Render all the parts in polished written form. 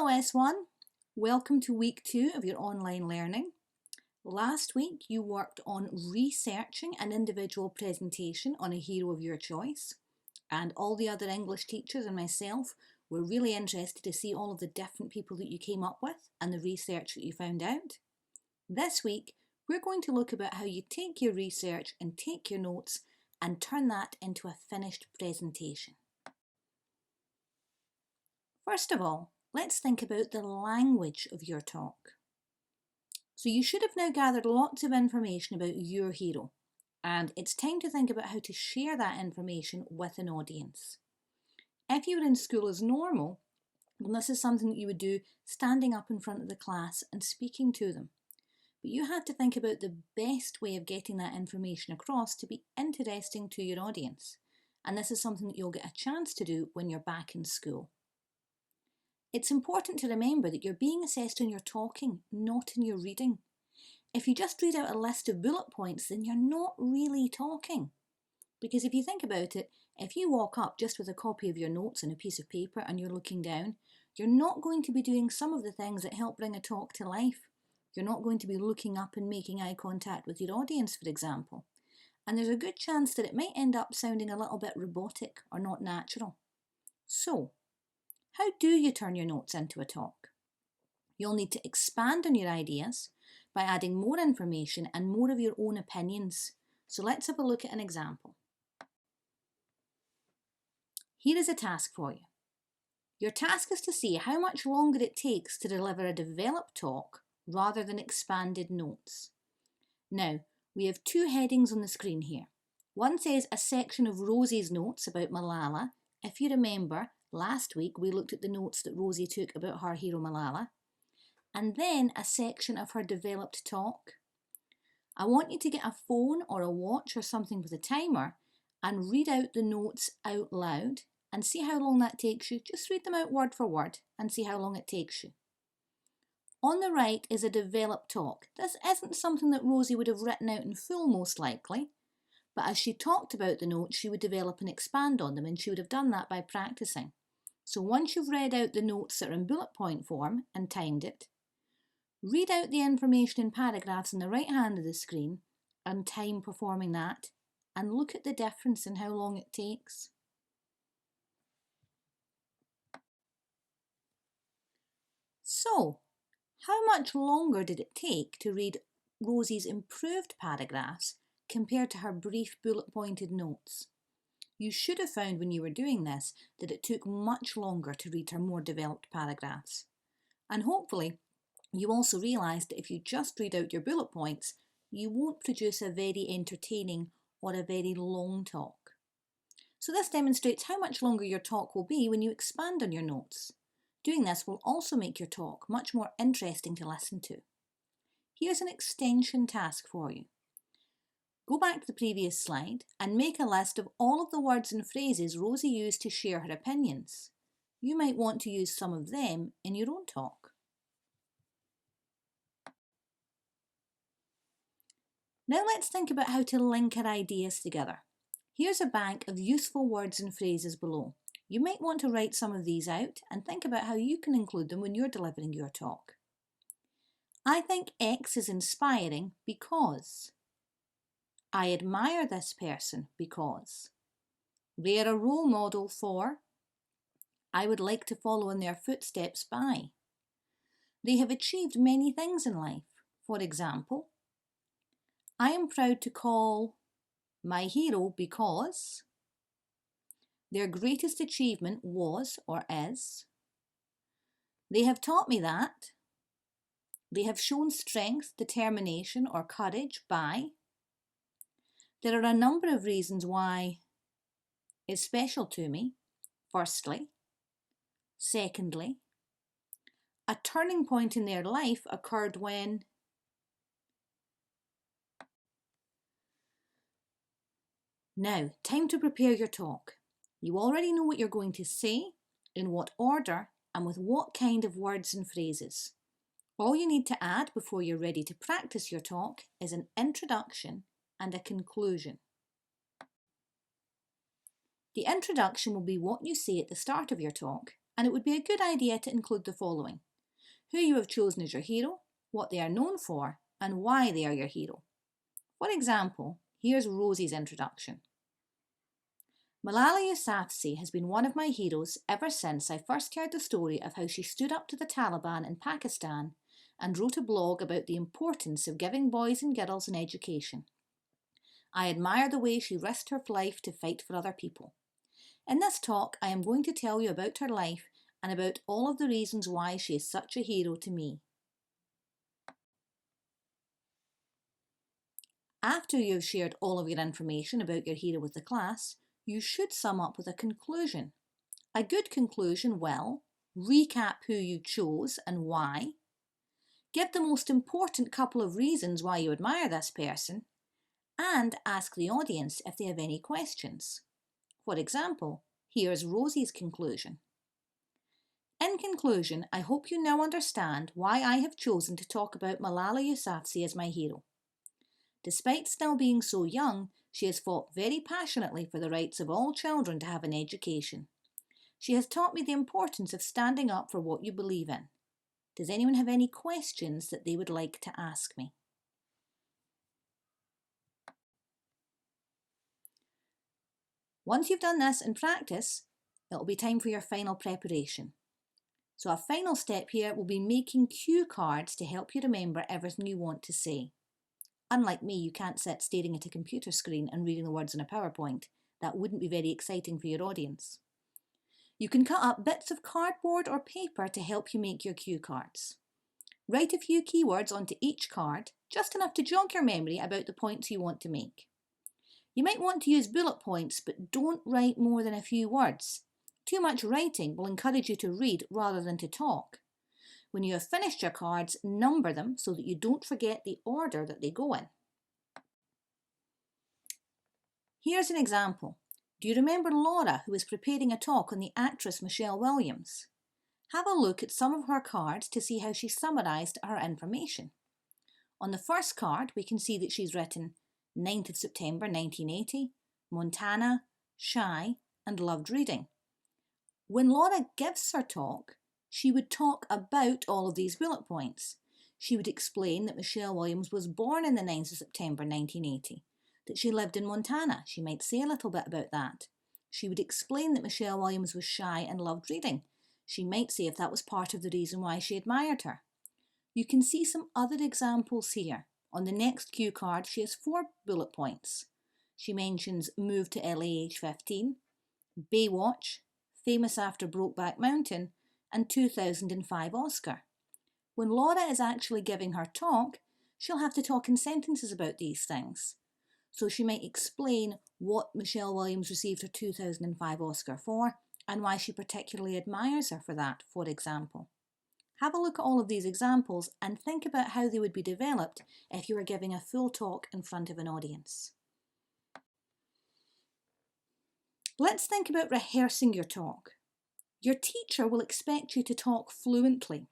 Hello S1, welcome to week 2 of your online learning. Last week you worked on researching an individual presentation on a hero of your choice, and all the other English teachers and myself were really interested to see all of the different people that you came up with and the research that you found out. This week we're going to look about how you take your research and take your notes and turn that into a finished presentation. First of all, let's think about the language of your talk. So you should have now gathered lots of information about your hero, and it's time to think about how to share that information with an audience. If you were in school as normal, then this is something that you would do standing up in front of the class and speaking to them. But you had to think about the best way of getting that information across to be interesting to your audience. And this is something that you'll get a chance to do when you're back in school. It's important to remember that you're being assessed on your talking, not in your reading. If you just read out a list of bullet points, then you're not really talking. Because if you think about it, if you walk up just with a copy of your notes and a piece of paper and you're looking down, you're not going to be doing some of the things that help bring a talk to life. You're not going to be looking up and making eye contact with your audience, for example. And there's a good chance that it might end up sounding a little bit robotic or not natural. So, how do you turn your notes into a talk? You'll need to expand on your ideas by adding more information and more of your own opinions. So let's have a look at an example. Here is a task for you. Your task is to see how much longer it takes to deliver a developed talk rather than expanded notes. Now, we have two headings on the screen here. One says a section of Rosie's notes about Malala. If you remember, last week we looked at the notes that Rosie took about her hero Malala. And then a section of her developed talk. I want you to get a phone or a watch or something with a timer and read out the notes out loud and see how long that takes you. Just read them out word for word and see how long it takes you. On the right is a developed talk. This isn't something that Rosie would have written out in full most likely, but as she talked about the notes, she would develop and expand on them, and she would have done that by practicing. So once you've read out the notes that are in bullet point form and timed it, read out the information in paragraphs on the right hand of the screen and time performing that, and look at the difference in how long it takes. So, how much longer did it take to read Rosie's improved paragraphs compared to her brief bullet-pointed notes? You should have found when you were doing this that it took much longer to read her more developed paragraphs. And hopefully, you also realised that if you just read out your bullet points, you won't produce a very entertaining or a very long talk. So this demonstrates how much longer your talk will be when you expand on your notes. Doing this will also make your talk much more interesting to listen to. Here's an extension task for you. Go back to the previous slide and make a list of all of the words and phrases Rosie used to share her opinions. You might want to use some of them in your own talk. Now let's think about how to link our ideas together. Here's a bank of useful words and phrases below. You might want to write some of these out and think about how you can include them when you're delivering your talk. I think X is inspiring because. I admire this person because. They're a role model for. I would like to follow in their footsteps by. They have achieved many things in life. For example, I am proud to call my hero because. Their greatest achievement was or is. They have taught me that. They have shown strength, determination, or courage by. There are a number of reasons why it's special to me. Firstly. Secondly. A turning point in their life occurred when. Now, time to prepare your talk. You already know what you're going to say, in what order, and with what kind of words and phrases. All you need to add before you're ready to practice your talk is an introduction and a conclusion. The introduction will be what you say at the start of your talk, and it would be a good idea to include the following: who you have chosen as your hero, what they are known for, and why they are your hero. For example, here's Rosie's introduction. Malala Yousafzai has been one of my heroes ever since I first heard the story of how she stood up to the Taliban in Pakistan and wrote a blog about the importance of giving boys and girls an education. I admire the way she risked her life to fight for other people. In this talk, I am going to tell you about her life and about all of the reasons why she is such a hero to me. After you have shared all of your information about your hero with the class, you should sum up with a conclusion. A good conclusion will recap who you chose and why, give the most important couple of reasons why you admire this person, and ask the audience if they have any questions. For example, here's Rosie's conclusion. In conclusion, I hope you now understand why I have chosen to talk about Malala Yousafzai as my hero. Despite still being so young, she has fought very passionately for the rights of all children to have an education. She has taught me the importance of standing up for what you believe in. Does anyone have any questions that they would like to ask me? Once you've done this in practice, it'll be time for your final preparation. So a final step here will be making cue cards to help you remember everything you want to say. Unlike me, you can't sit staring at a computer screen and reading the words on a PowerPoint. That wouldn't be very exciting for your audience. You can cut up bits of cardboard or paper to help you make your cue cards. Write a few keywords onto each card, just enough to jog your memory about the points you want to make. You might want to use bullet points, but don't write more than a few words. Too much writing will encourage you to read rather than to talk. When you have finished your cards, number them so that you don't forget the order that they go in. Here's an example. Do you remember Laura, who was preparing a talk on the actress Michelle Williams? Have a look at some of her cards to see how she summarised her information. On the first card, we can see that she's written 9th of September 1980, Montana, shy, and loved reading. When Laura gives her talk, she would talk about all of these bullet points. She would explain that Michelle Williams was born on the 9th of September 1980, that she lived in Montana. She might say a little bit about that. She would explain that Michelle Williams was shy and loved reading. She might say if that was part of the reason why she admired her. You can see some other examples here. On the next cue card, she has 4 bullet points. She mentions moved to LA age 15, Baywatch, famous after Brokeback Mountain, and 2005 Oscar. When Laura is actually giving her talk, she'll have to talk in sentences about these things. So she might explain what Michelle Williams received her 2005 Oscar for and why she particularly admires her for that, for example. Have a look at all of these examples and think about how they would be developed if you were giving a full talk in front of an audience. Let's think about rehearsing your talk. Your teacher will expect you to talk fluently,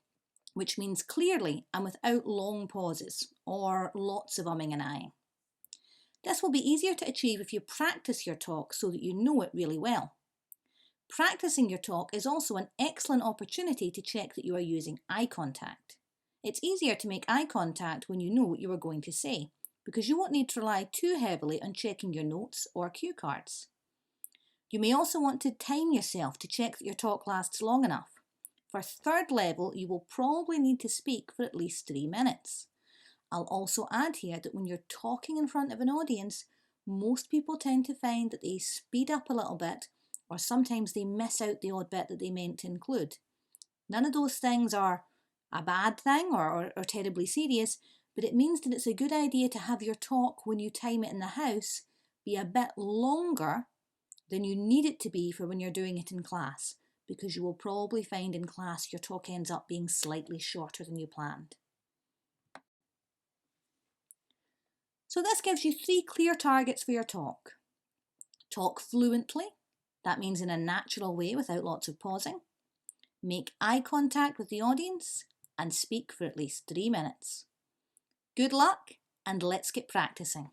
which means clearly and without long pauses or lots of umming and ahhing. This will be easier to achieve if you practice your talk so that you know it really well. Practicing your talk is also an excellent opportunity to check that you are using eye contact. It's easier to make eye contact when you know what you are going to say, because you won't need to rely too heavily on checking your notes or cue cards. You may also want to time yourself to check that your talk lasts long enough. For third level, you will probably need to speak for at least 3 minutes. I'll also add here that when you're talking in front of an audience, most people tend to find that they speed up a little bit, or sometimes they miss out the odd bit that they meant to include. None of those things are a bad thing or terribly serious, but it means that it's a good idea to have your talk, when you time it in the house, be a bit longer than you need it to be for when you're doing it in class, because you will probably find in class your talk ends up being slightly shorter than you planned. So this gives you 3 clear targets for your talk. Talk fluently, that means in a natural way without lots of pausing. Make eye contact with the audience and speak for at least 3 minutes. Good luck, and let's get practicing.